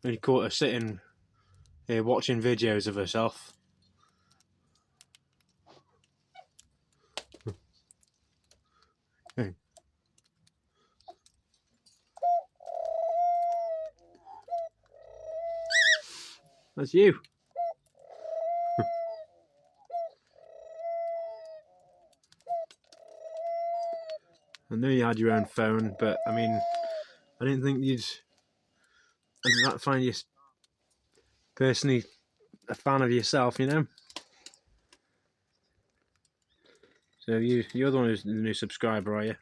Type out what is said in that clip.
Only caught her sitting here watching videos of herself. That's you. I know you had your own phone, but I mean, I didn't think I'd find you personally a fan of yourself, you know. So you're the one who's the new subscriber, are you?